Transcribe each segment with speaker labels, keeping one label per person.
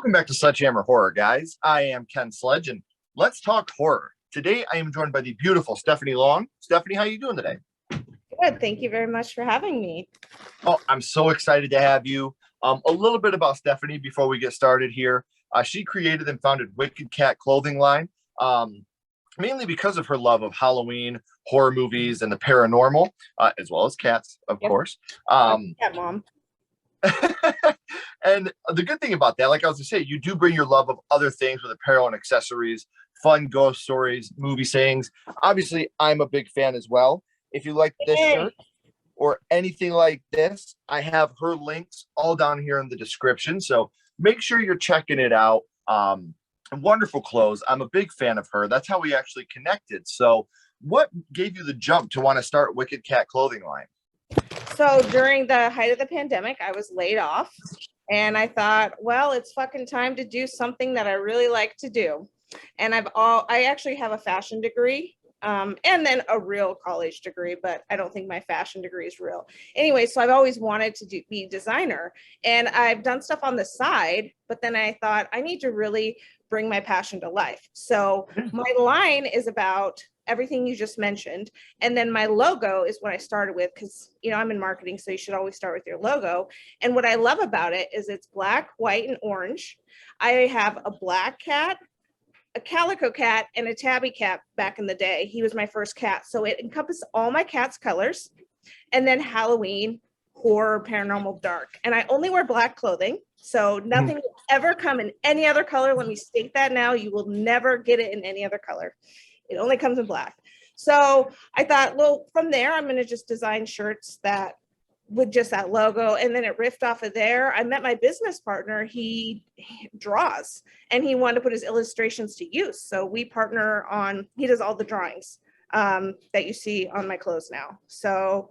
Speaker 1: Welcome back to Sledgehammer Horror, guys. I am Ken Sledge, and let's talk horror. Today, I am joined by the beautiful Stephanie Long. Stephanie, how are you doing today?
Speaker 2: Good. Thank you very much for having me.
Speaker 1: Oh, I'm so excited to have you. A little bit about Stephanie before we get started here. She created and founded Wicked Cat clothing line, mainly because of her love of Halloween, horror movies, and the paranormal, as well as cats, of course.
Speaker 2: Cat mom.
Speaker 1: And the good thing about that, like I was going to say, you do bring your love of other things with apparel and accessories, fun ghost stories, movie sayings. Obviously, I'm a big fan as well. If you like this shirt or anything like this, I have her links all down here in the description. So make sure you're checking it out. Wonderful clothes. I'm a big fan of her. That's how we actually connected. So what gave you the jump to want to start Wicked Cat clothing line?
Speaker 2: So during the height of the pandemic, I was laid off and I thought, well, it's fucking time to do something that I really like to do. And I actually have a fashion degree and then a real college degree, but I don't think my fashion degree is real. Anyway, so I've always wanted to be a designer, and I've done stuff on the side, but then I thought I need to really bring my passion to life. So my line is about everything you just mentioned. And then my logo is what I started with because, I'm in marketing, so you should always start with your logo. And what I love about it is it's black, white, and orange. I have a black cat, a calico cat, and a tabby cat back in the day. He was my first cat. So it encompasses all my cat's colors. And then Halloween, horror, paranormal, dark. And I only wear black clothing. So nothing will ever come in any other color. Let me state that now. You will never get it in any other color. It only comes in black. So I thought, well, from there, I'm going to just design shirts that with just that logo. And then it riffed off of there. I met my business partner. He draws and he wanted to put his illustrations to use. So we partner on, he does all the drawings that you see on my clothes now. So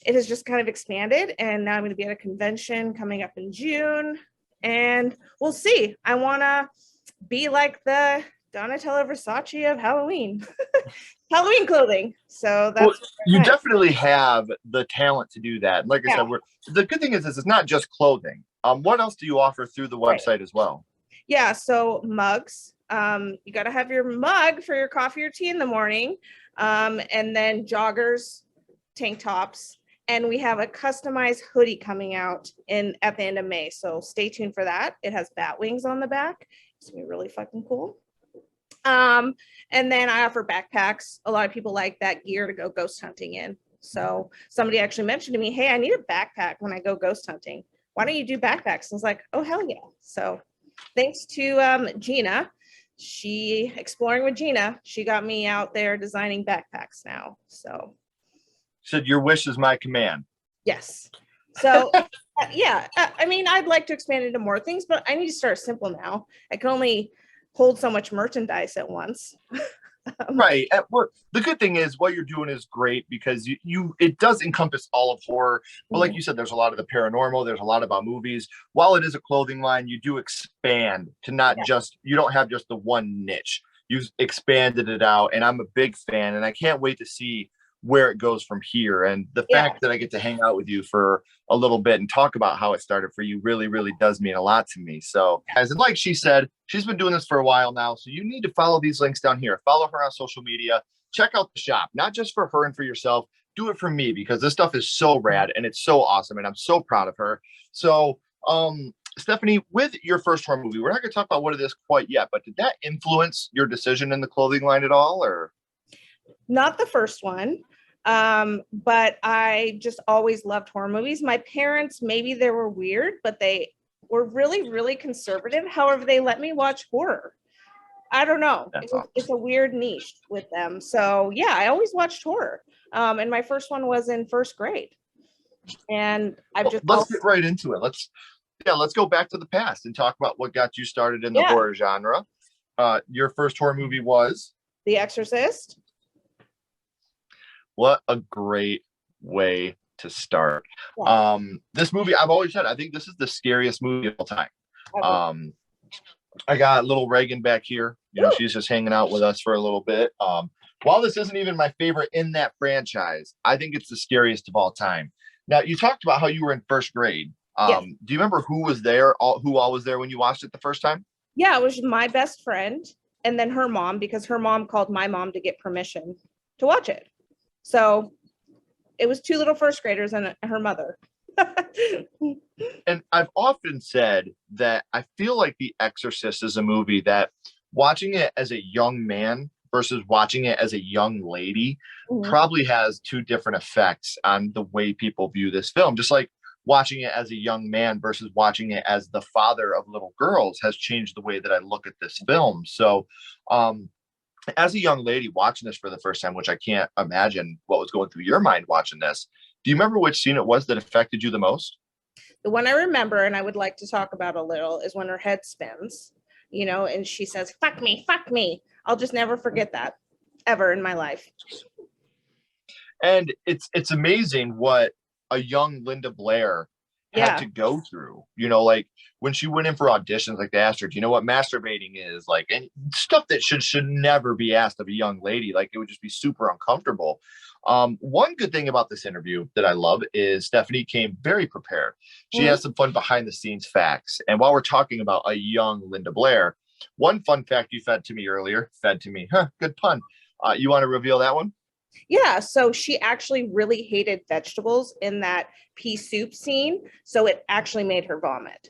Speaker 2: it has just kind of expanded. And now I'm going to be at a convention coming up in June. And we'll see. I want to be like the Donatella Versace of Halloween, Halloween clothing. So that's
Speaker 1: you definitely have the talent to do that. Like I said, the good thing is it's not just clothing. What else do you offer through the website as well?
Speaker 2: Yeah, so mugs. You got to have your mug for your coffee or tea in the morning, and then joggers, tank tops, and we have a customized hoodie coming out at the end of May. So stay tuned for that. It has bat wings on the back. It's gonna be really fucking cool. And then I offer backpacks. A lot of people like that gear to go ghost hunting in. So somebody actually mentioned to me, hey, I need a backpack when I go ghost hunting. Why don't you do backpacks? I was like, oh, hell yeah. So thanks to Gina, exploring with Gina, she got me out there designing backpacks now. So
Speaker 1: said your wish is my command.
Speaker 2: Yes. So yeah, I mean, I'd like to expand into more things, but I need to start simple now. I can only hold so much merchandise at once.
Speaker 1: Right. The good thing is what you're doing is great because it does encompass all of horror. But like you said, there's a lot of the paranormal. There's a lot about movies. While it is a clothing line, you do expand to not just, you don't have just the one niche. You've expanded it out, and I'm a big fan, and I can't wait to see where it goes from here. And the fact that I get to hang out with you for a little bit and talk about how it started for you really, really does mean a lot to me. So as like she said, she's been doing this for a while now. So you need to follow these links down here. Follow her on social media. Check out the shop, not just for her and for yourself. Do it for me because this stuff is so rad and it's so awesome. And I'm so proud of her. So Stephanie, with your first horror movie, we're not going to talk about what it is quite yet, but did that influence your decision in the clothing line at all? Or
Speaker 2: not the first one. But I just always loved horror movies. My parents, maybe they were weird, but they were really, really conservative. However, they let me watch horror. I don't know. It's a weird niche with them. So yeah, I always watched horror. And my first one was in first grade. And
Speaker 1: let's get right into it. Let's go back to the past and talk about what got you started in the horror genre. Your first horror movie was
Speaker 2: The Exorcist.
Speaker 1: What a great way to start. Yeah. This movie, I've always said, I think this is the scariest movie of all time. I got little Reagan back here. She's just hanging out with us for a little bit. While this isn't even my favorite in that franchise, I think it's the scariest of all time. Now, you talked about how you were in first grade.
Speaker 2: Yes.
Speaker 1: Do you remember who was there, who all was there when you watched it the first time?
Speaker 2: Yeah, it was my best friend and then her mom, because her mom called my mom to get permission to watch it. So it was two little first graders and her mother.
Speaker 1: And I've often said that I feel like The Exorcist is a movie that watching it as a young man versus watching it as a young lady probably has two different effects on the way people view this film. Just like watching it as a young man versus watching it as the father of little girls has changed the way that I look at this film. So, as a young lady watching this for the first time, which I can't imagine what was going through your mind watching this, do you remember which scene it was that affected you the most?
Speaker 2: The one I remember and I would like to talk about a little is when her head spins, and she says, fuck me, fuck me. I'll just never forget that ever in my life.
Speaker 1: And it's amazing what a young Linda Blair had to go through. Like when she went in for auditions, like they asked her, do you know what masturbating is? Like, and stuff that should never be asked of a young lady. Like it would just be super uncomfortable. One good thing about this interview that I love is Stephanie came very prepared. She has some fun behind the scenes facts. And while we're talking about a young Linda Blair, one fun fact you fed to me earlier, good pun. You want to reveal that one?
Speaker 2: Yeah, so she actually really hated vegetables in that pea soup scene, so it actually made her vomit.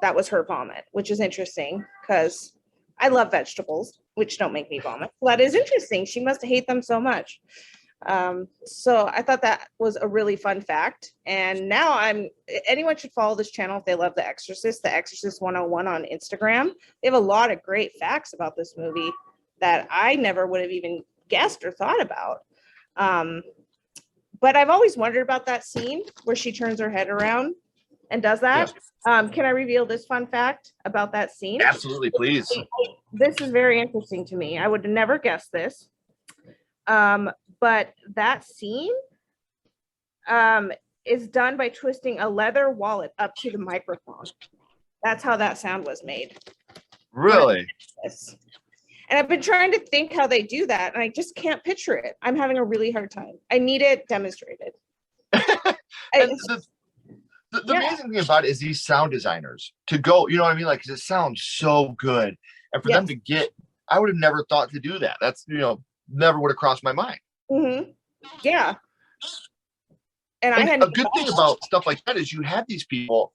Speaker 2: That was her vomit, which is interesting because I love vegetables, which don't make me vomit. Well, that is interesting. She must hate them so much. So I thought that was a really fun fact. And now anyone should follow this channel if they love The Exorcist, The Exorcist 101 on Instagram. They have a lot of great facts about this movie that I never would have even guessed or thought about. But I've always wondered about that scene where she turns her head around and does that. Can I reveal this fun fact about that scene?
Speaker 1: Absolutely, please.
Speaker 2: This is very interesting to me. I would have never guessed this. But that scene is done by twisting a leather wallet up to the microphone. That's how that sound was made.
Speaker 1: Really?
Speaker 2: And I've been trying to think how they do that, and I just can't picture it. I'm having a really hard time. I need it demonstrated.
Speaker 1: The amazing thing about it is these sound designers to go, you know what I mean? Like, 'cause it sounds so good. And for them to get, I would have never thought to do that. That's, never would have crossed my mind.
Speaker 2: Yeah. And
Speaker 1: a good thing about stuff like that is you have these people,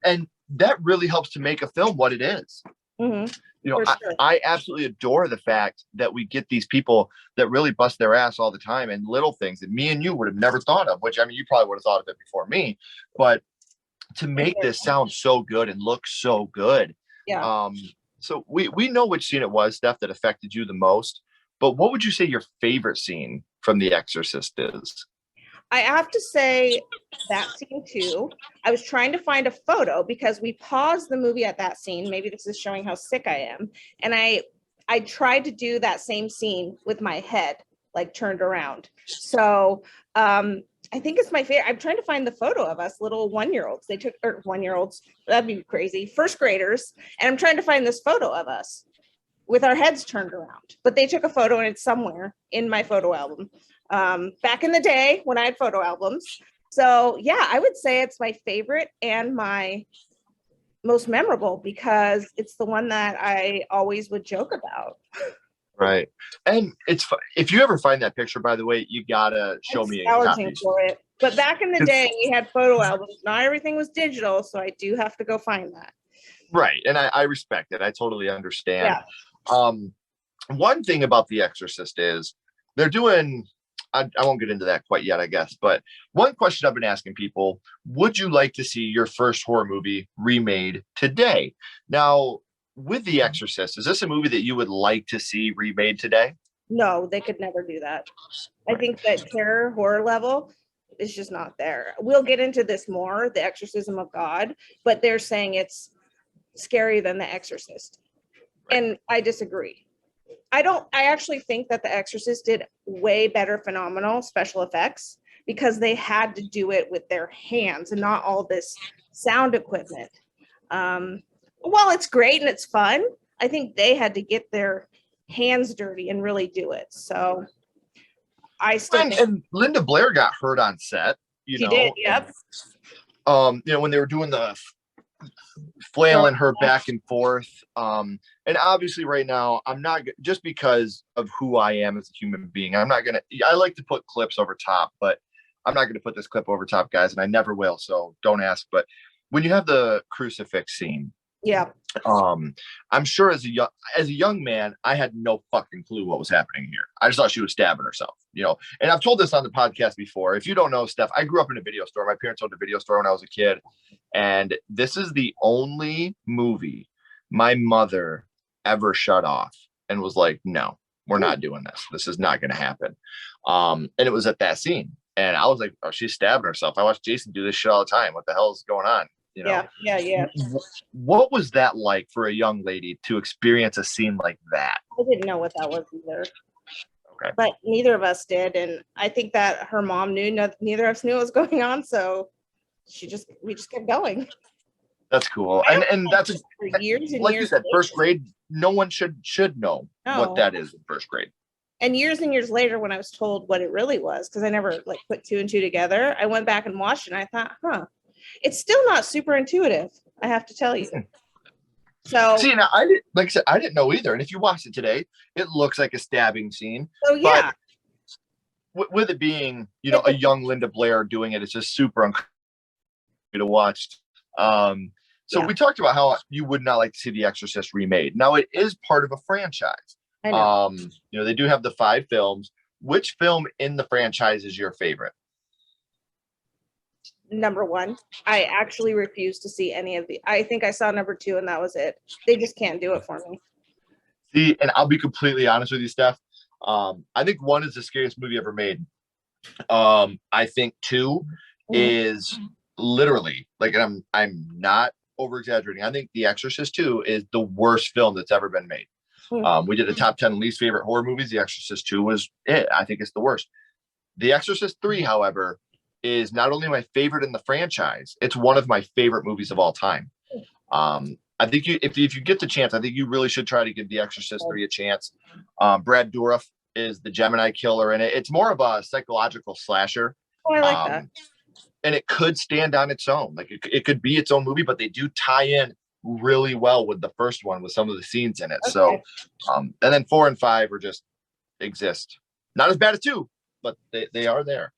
Speaker 1: and that really helps to make a film what it is. I absolutely adore the fact that we get these people that really bust their ass all the time and little things that me and you would have never thought of, which, I mean, you probably would have thought of it before me, but to make this sound so good and look so good. So we know which scene it was, Steph, that affected you the most, but what would you say your favorite scene from The Exorcist is?
Speaker 2: I have to say that scene too. I was trying to find a photo because we paused the movie at that scene. Maybe this is showing how sick I am. And I tried to do that same scene with my head like turned around. So I think it's my favorite. I'm trying to find the photo of us little 1-year-olds. They took, or 1-year-olds, that'd be crazy, first graders. And I'm trying to find this photo of us with our heads turned around. But they took a photo and it's somewhere in my photo album. Back in the day when I had photo albums. So yeah, I would say it's my favorite and my most memorable because it's the one that I always would joke about.
Speaker 1: Right. And it's if you ever find that picture, by the way, you gotta show me a copy
Speaker 2: for it. But back in the day, we had photo albums. Not everything was digital, so I do have to go find that.
Speaker 1: Right. And I respect it. I totally understand. Yeah. One thing about The Exorcist is they're doing, I won't get into that quite yet, I guess. But one question I've been asking people, would you like to see your first horror movie remade today? Now, with The Exorcist, is this a movie that you would like to see remade today?
Speaker 2: No, they could never do that. Right. I think that terror horror level is just not there. We'll get into this more, the exorcism of God, but they're saying it's scarier than The Exorcist. Right. And I disagree. I actually think that The Exorcist did way better phenomenal special effects because they had to do it with their hands and not all this sound equipment. While it's great and it's fun, I think they had to get their hands dirty and really do it. So I still
Speaker 1: and Linda Blair got hurt on set.
Speaker 2: She did, yep.
Speaker 1: when they were doing the flailing her back and forth. And obviously right now I'm not, just because of who I am as a human being, I'm not gonna, I like to put clips over top, but I'm not gonna put this clip over top, guys, and I never will, so don't ask. But when you have the crucifix scene,
Speaker 2: Yeah.
Speaker 1: I'm sure as a young man, I had no fucking clue what was happening here. I just thought she was stabbing herself, and I've told this on the podcast before. If you don't know, Steph, I grew up in a video store. My parents owned a video store when I was a kid. And this is the only movie my mother ever shut off and was like, no, we're not doing this. This is not going to happen. And it was at that scene. And I was like, oh, she's stabbing herself. I watched Jason do this shit all the time. What the hell is going on?
Speaker 2: Yeah.
Speaker 1: What was that like for a young lady to experience a scene like that?
Speaker 2: I didn't know what that was either.
Speaker 1: Okay.
Speaker 2: But neither of us did. And I think that her mom knew, neither of us knew what was going on. So we just kept going.
Speaker 1: That's cool. And that's
Speaker 2: for years and
Speaker 1: like
Speaker 2: years.
Speaker 1: You said, first grade, no one should know what that is in first grade.
Speaker 2: And years later, when I was told what it really was, because I never put two and two together, I went back and watched it and I thought, it's still not super intuitive, I have to tell you. So
Speaker 1: see, now I didn't know either. And if you watch it today, it looks like a stabbing scene.
Speaker 2: Oh yeah.
Speaker 1: But with it being, a young Linda Blair doing it, it's just super uncomfortable to watch. So we talked about how you would not like to see The Exorcist remade. Now it is part of a franchise.
Speaker 2: I know.
Speaker 1: They do have the 5 films. Which film in the franchise is your favorite?
Speaker 2: Number 1. I actually refuse to see any of the. I think I saw number 2 and that was it. They just can't do it for me.
Speaker 1: See, and I'll be completely honest with you, Steph. I think 1 is the scariest movie ever made. I think 2 is literally, and I'm not over exaggerating. I think The Exorcist 2 is the worst film that's ever been made. We did a top 10 least favorite horror movies. The Exorcist 2 was it. I think it's the worst. The Exorcist 3, however, is not only my favorite in the franchise, it's one of my favorite movies of all time. I think if you get the chance, I think you really should try to give The Exorcist 3 a chance. Brad Dourif is the Gemini killer, and it's more of a psychological slasher.
Speaker 2: Oh, I like that.
Speaker 1: And it could stand on its own. It could be its own movie, but they do tie in really well with the first one with some of the scenes in it. Okay. So, and then 4 and 5 are just exist. Not as bad as 2, but they are there.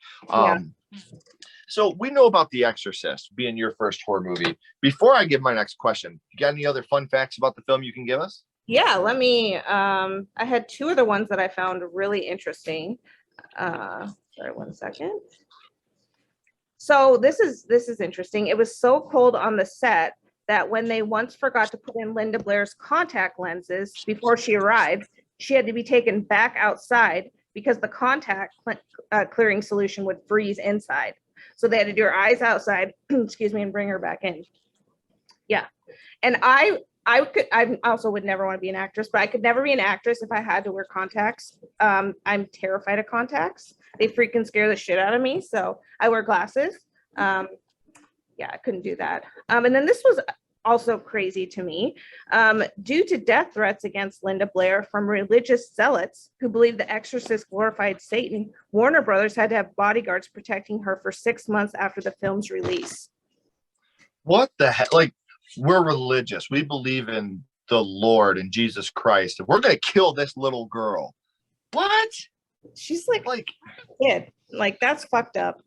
Speaker 1: So we know about The Exorcist being your first horror movie. Before I give my next question, you got any other fun facts about the film you can give us?
Speaker 2: Yeah, let me, I had 2 other ones that I found really interesting. Sorry, 1 second. So this is interesting. It was so cold on the set that when they once forgot to put in Linda Blair's contact lenses before she arrived, she had to be taken back outside because the contact clearing solution would freeze inside. So they had to do her eyes outside, excuse me, and bring her back in. Yeah. And I also would never want to be an actress, but I could never be an actress if I had to wear contacts. I'm terrified of contacts. They freaking scare the shit out of me. So I wear glasses. Yeah, I couldn't do that. And then this was also crazy to me. Due to death threats against Linda Blair from religious zealots who believed the exorcist glorified Satan, Warner Brothers had to have bodyguards protecting her for 6 months after the film's release.
Speaker 1: What the heck? We're religious. We believe in the Lord and Jesus Christ. We're going to kill this little girl. What?
Speaker 2: She's like kid. That's fucked up.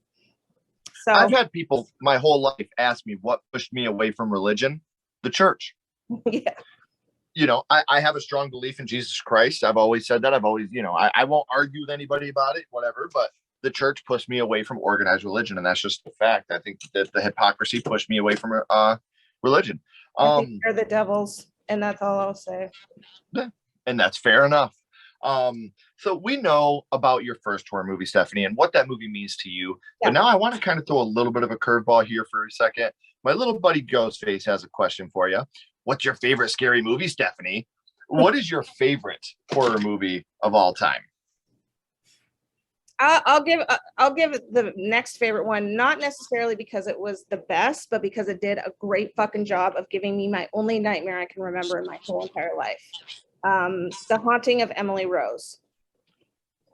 Speaker 2: So
Speaker 1: I've had people my whole life ask me what pushed me away from religion. The church.
Speaker 2: Yeah.
Speaker 1: I have a strong belief in Jesus Christ. I've always said that. I've always, I won't argue with anybody about it, whatever, but the church pushed me away from organized religion. And that's just the fact. I think that the hypocrisy pushed me away from religion.
Speaker 2: I think they're the devils, and that's all I'll say.
Speaker 1: And that's fair enough. So we know about your first horror movie, Stephanie, and what that movie means to you. Yeah. But now I want to kind of throw a little bit of a curveball here for a second. My little buddy Ghostface has a question for you. What's your favorite scary movie, Stephanie? What is your favorite horror movie of all time?
Speaker 2: I'll give the next favorite one, not necessarily because it was the best, but because it did a great fucking job of giving me my only nightmare I can remember in my whole entire life. The Haunting of Emily Rose.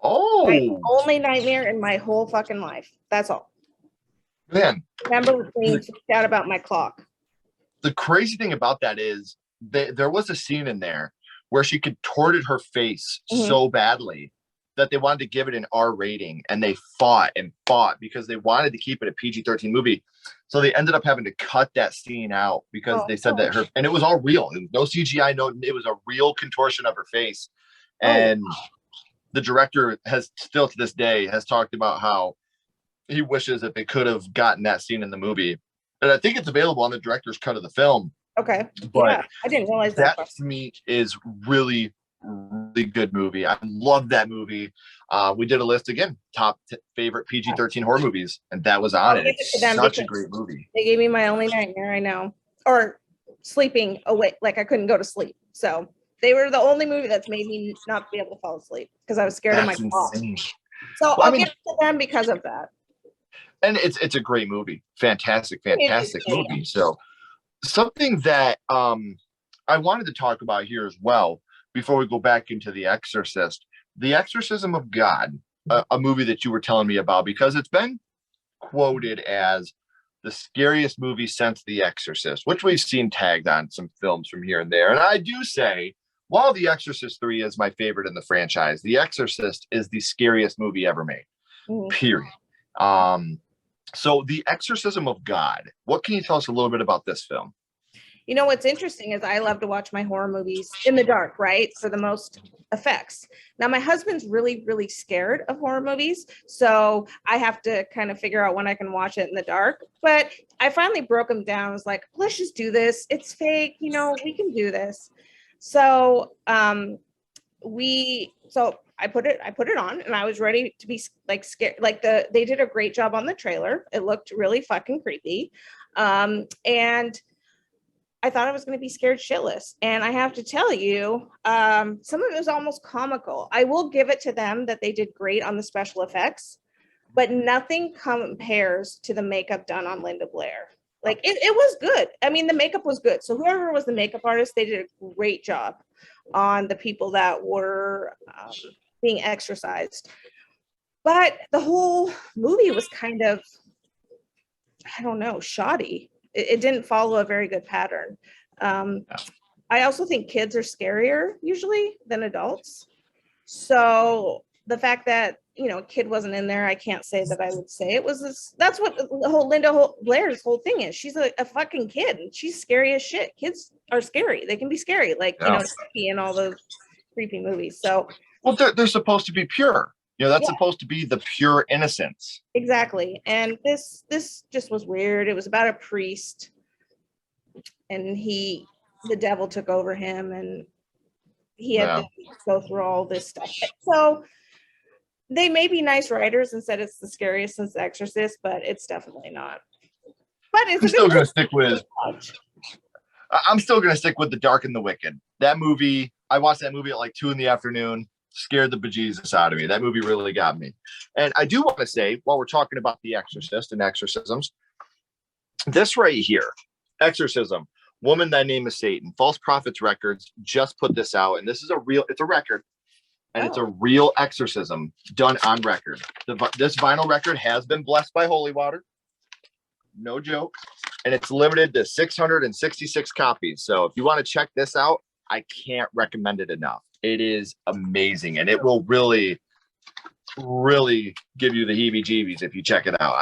Speaker 1: Oh,
Speaker 2: my only nightmare in my whole fucking life. That's all.
Speaker 1: Man,
Speaker 2: Remember being freaked out about my clock.
Speaker 1: the crazy thing about that is there was a scene in there where she contorted her face so badly that they wanted to give it an R rating, and they fought and fought because they wanted to keep it a PG-13 movie. So they ended up having to cut that scene out because they said that and it was all real. It was no CGI, it was a real contortion of her face. And the director has still to this day has talked about how he wishes that they could have gotten that scene in the movie. And I think it's available on the director's cut of the film.
Speaker 2: Okay.
Speaker 1: But
Speaker 2: yeah, I didn't realize that.
Speaker 1: That to me is really, really good movie. I love that movie. We did a list again, top favorite PG-13 horror movies, and that was on it. It's such a great movie.
Speaker 2: They gave me my only nightmare, I know. Or sleeping awake, like I couldn't go to sleep. So they were the only movie that's made me not be able to fall asleep because I was scared of my clock. So I'll give it to them because of that.
Speaker 1: And it's a great movie. Fantastic movie. So something that I wanted to talk about here as well before we go back into The Exorcist, The Exorcism of God, a movie that you were telling me about, because it's been quoted as the scariest movie since The Exorcist, which we've seen tagged on some films from here and there. And I do say, while The Exorcist 3 is my favorite in the franchise, The Exorcist is the scariest movie ever made, period. So The Exorcism of God, what can you tell us a little bit about this film?
Speaker 2: You know, what's interesting is I love to watch my horror movies in the dark, right? For the most effects. Now, my husband's really, really scared of horror movies. So I have to kind of figure out when I can watch it in the dark. But I finally broke him down. I was like, let's just do this. It's fake. You know, we can do this. So I put it on, and I was ready to be like scared. Like they did a great job on the trailer. It looked really fucking creepy. And I thought I was going to be scared shitless. And I have to tell you, some of it was almost comical. I will give it to them that they did great on the special effects, but nothing compares to the makeup done on Linda Blair. Like it was good. I mean, the makeup was good. So whoever was the makeup artist, they did a great job on the people that were being exorcised. But the whole movie was kind of, I don't know, shoddy. It didn't follow a very good pattern. I also think kids are scarier usually than adults. So the fact that, you know, a kid wasn't in there, I can't say that I would say it was this. That's what the whole Linda Blair's whole thing is. She's a fucking kid, and she's scary as shit. Kids are scary. They can be scary, like, you know, Chucky and all those creepy movies. So,
Speaker 1: well, they're supposed to be pure. You know, that's supposed to be the pure innocence.
Speaker 2: Exactly. And this just was weird. It was about a priest, and the devil took over him, and he had to go through all this stuff. So they may be nice writers and said it's the scariest since The Exorcist, but it's definitely not. But
Speaker 1: I'm still going to stick with The Dark and the Wicked. That movie, I watched that movie at like 2 p.m, scared the bejesus out of me. That movie really got me. And I do want to say, while we're talking about The Exorcist and exorcisms, this right here, Exorcism, Woman Thy Name is Satan, False Prophets Records just put this out, and this is it's a record, and it's a real exorcism done on record. This vinyl record has been blessed by holy water, no joke, and it's limited to 666 copies. So if you want to check this out, I can't recommend it enough. It is amazing, and it will really, really give you the heebie-jeebies if you check it out.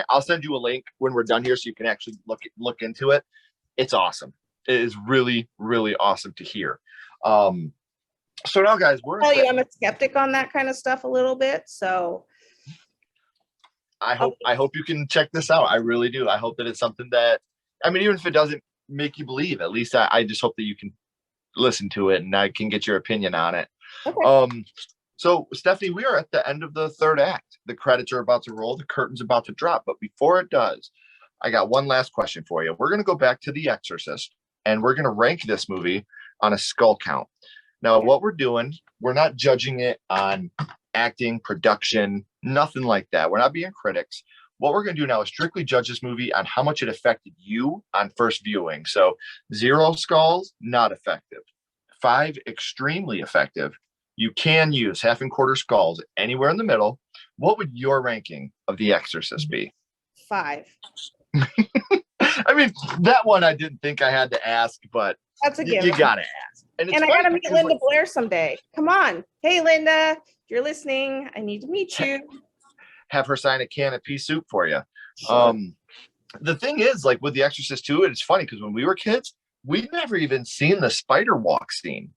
Speaker 1: I'll send you a link when we're done here so you can actually look into it. It's awesome. It is really, really awesome to hear. So now, guys,
Speaker 2: I'm a skeptic on that kind of stuff a little bit. So
Speaker 1: I hope you can check this out. I really do. I hope that it's something that, I mean, even if it doesn't make you believe, at least I just hope that you can listen to it and I can get your opinion on it. Okay. So Stephanie, we are at the end of the third act. The credits are about to roll. The curtain's about to drop. But before it does, I got one last question for you. We're going to go back to The Exorcist, and we're going to rank this movie on a skull count. Now, what we're doing, we're not judging it on acting, production, nothing like that. We're not being critics. What we're going to do now is strictly judge this movie on how much it affected you on first viewing. So 0 skulls, not effective. 5, extremely effective. You can use half and quarter skulls anywhere in the middle. What would your ranking of The Exorcist be?
Speaker 2: 5.
Speaker 1: I mean, that one I didn't think I had to ask, but
Speaker 2: That's a given.
Speaker 1: you gotta ask.
Speaker 2: And I gotta meet Linda Blair someday. Come on. Hey, Linda, if you're listening, I need to meet you.
Speaker 1: Have her sign a can of pea soup for you.
Speaker 2: Sure.
Speaker 1: The thing is, like with The Exorcist 2, it's funny because when we were kids, we'd never even seen the spider walk scene.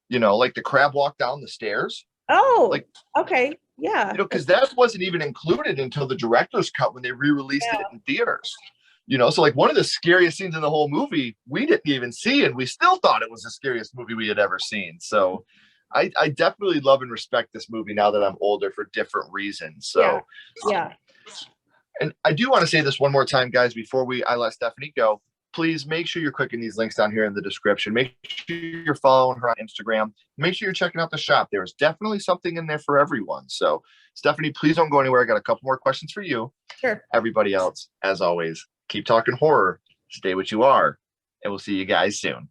Speaker 1: You know, like the crab walk down the stairs.
Speaker 2: Oh,
Speaker 1: like,
Speaker 2: okay. Yeah.
Speaker 1: You know, because that wasn't even included until the director's cut when they re-released it in theaters. You know, so like one of the scariest scenes in the whole movie, we didn't even see, and we still thought it was the scariest movie we had ever seen. So I definitely love and respect this movie now that I'm older for different reasons. So
Speaker 2: yeah.
Speaker 1: And I do want to say this one more time, guys, before I let Stephanie go. Please make sure you're clicking these links down here in the description. Make sure you're following her on Instagram. Make sure you're checking out the shop. There's definitely something in there for everyone. So, Stephanie, please don't go anywhere. I got a couple more questions for you.
Speaker 2: Sure.
Speaker 1: Everybody else, as always, keep talking horror, stay what you are, and we'll see you guys soon.